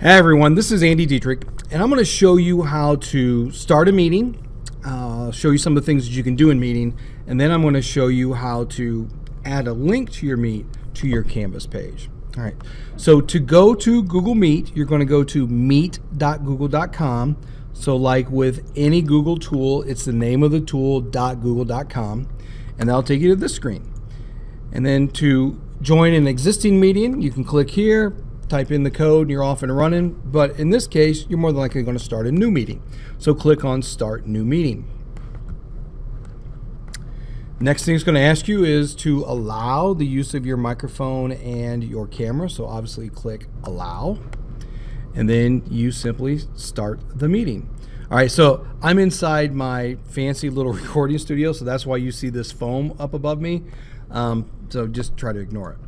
Hey everyone, this is Andy Dietrich, and I'm going to show you how to start a meeting, show you some of the things that you can do in meeting, and then I'm going to show you how to add a link to your Meet to your Canvas page. All right, so to go to Google Meet, you're going to go to meet.google.com. So like with any Google tool, it's the name of the tool, .google.com, and that'll take you to this screen. And then to join an existing meeting, you can click here, type in the code, and you're off and running. But in this case, you're more than likely going to start a new meeting. So click on Start New Meeting. Next thing it's going to ask you is to allow the use of your microphone and your camera. So obviously click Allow. And then you simply start the meeting. All right, so I'm inside my fancy little recording studio, so that's why you see this foam up above me. So just try to ignore it.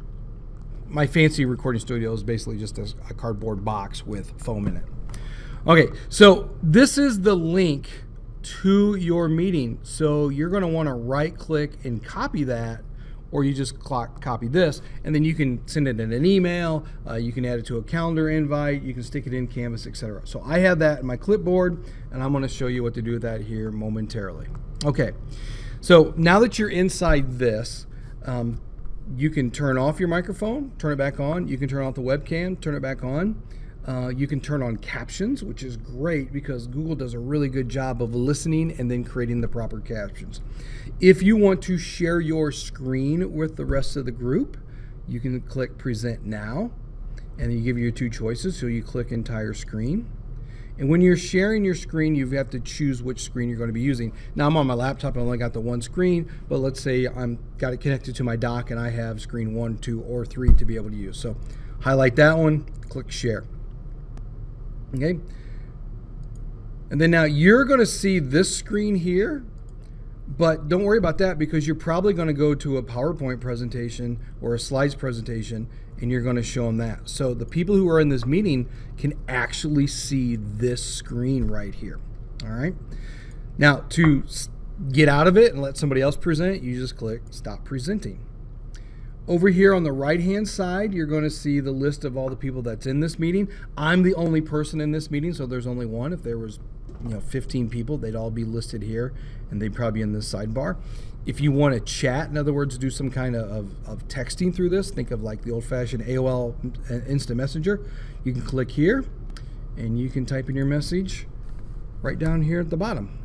My fancy recording studio is basically just a cardboard box with foam in it. Okay, so this is the link to your meeting. So you're going to want to right click and copy that, or you just copy this, and then you can send it in an email, you can add it to a calendar invite, you can stick it in Canvas, etc. So I have that in my clipboard, and I'm going to show you what to do with that here momentarily. Okay, so now that you're inside this, you can turn off your microphone, turn it back on. You can turn off the webcam, turn it back on. You can turn on captions, which is great because Google does a really good job of listening and then creating the proper captions. If you want to share your screen with the rest of the group, you can click Present Now, and then you give you your two choices. So you click Entire Screen. And when you're sharing your screen, you have to choose which screen you're going to be using. Now I'm on my laptop, I only got the one screen, but let's say I'm got it connected to my dock and I have screen 1, 2, or 3 to be able to use. So highlight that one, click Share. Okay. And then now you're going to see this screen here, but don't worry about that because you're probably going to go to a PowerPoint presentation or a slides presentation, and you're going to show them that. So the people who are in this meeting can actually see this screen right here. All right. Now to get out of it and let somebody else present, you just click Stop Presenting. Over here on the right-hand side, you're going to see the list of all the people that's in this meeting. I'm the only person in this meeting, so there's only one. If there was 15 people, they'd all be listed here, and they'd probably be in this sidebar. If you want to chat, in other words, do some kind of texting through this, think of like the old-fashioned AOL Instant Messenger, you can click here, and you can type in your message right down here at the bottom.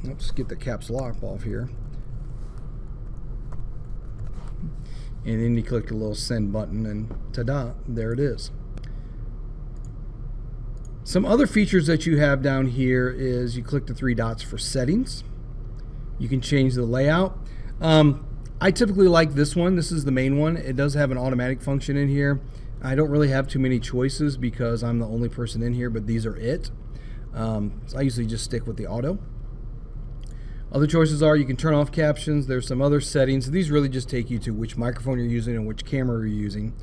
Let's get the caps lock off here. And then you click the little send button, and ta-da, there it is. Some other features that you have down here is you click the 3 dots for settings. You can change the layout. I typically like this one. This is the main one. It does have an automatic function in here. I don't really have too many choices because I'm the only person in here, but these are it. So I usually just stick with the auto. Other choices are you can turn off captions. There's some other settings. These really just take you to which microphone you're using and which camera you're using.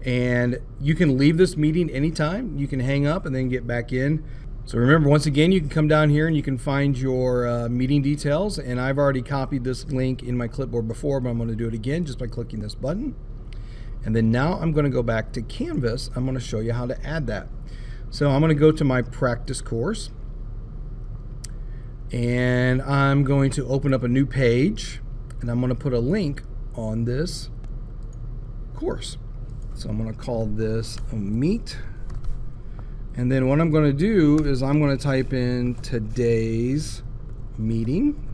And you can leave this meeting anytime. You can hang up and then get back in. So remember, once again, you can come down here and you can find your meeting details. And I've already copied this link in my clipboard before, but I'm going to do it again just by clicking this button. And then now I'm going to go back to Canvas. I'm going to show you how to add that. So I'm going to go to my practice course. And I'm going to open up a new page, and I'm going to put a link on this course. So I'm going to call this a Meet. And then what I'm going to do is I'm going to type in today's meeting.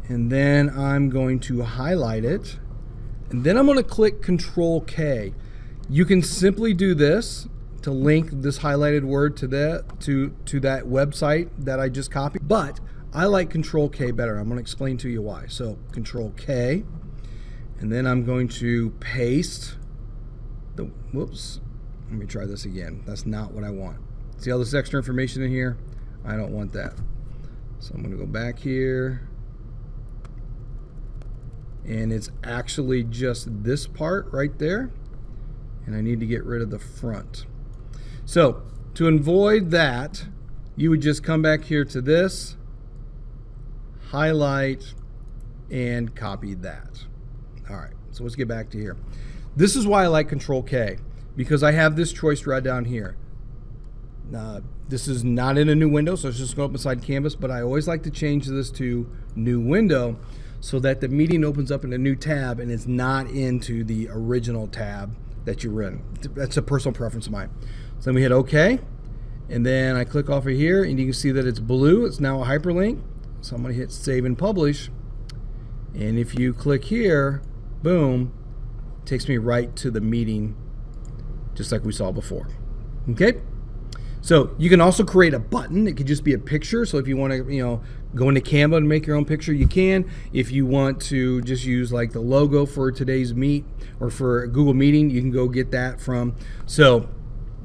And then I'm going to highlight it. And then I'm going to click Control K. You can simply do this to link this highlighted word to that website that I just copied, but I like Control K better. I'm going to explain to you why. So Control K, and then I'm going to paste the, whoops, let me try this again. That's not what I want. See all this extra information in here? I don't want that. So I'm going to go back here, and it's actually just this part right there, and I need to get rid of the front. So to avoid that, you would just come back here to this, highlight, and copy that. All right, so let's get back to here. This is why I like Control K, because I have this choice right down here. This is not in a new window, so it's just going to open inside Canvas, but I always like to change this to new window so that the meeting opens up in a new tab and it's not into the original tab that you're in. That's a personal preference of mine. So then we hit OK, and then I click off of here, and you can see that it's blue. It's now a hyperlink. So I'm going to hit Save and Publish, and if you click here, boom, it takes me right to the meeting, just like we saw before. Okay. So you can also create a button. It could just be a picture. So if you want to, go into Canva and make your own picture, you can. If you want to just use like the logo for today's meet or for a Google Meeting, you can go get that from. So,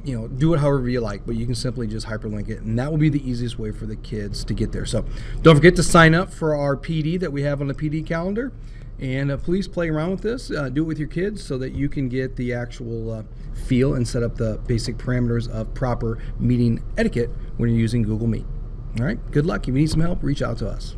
do it however you like, but you can simply just hyperlink it, and that will be the easiest way for the kids to get there. So don't forget to sign up for our PD that we have on the PD calendar. And please play around with this. Do it with your kids so that you can get the actual feel and set up the basic parameters of proper meeting etiquette when you're using Google Meet. All right, good luck. If you need some help, reach out to us.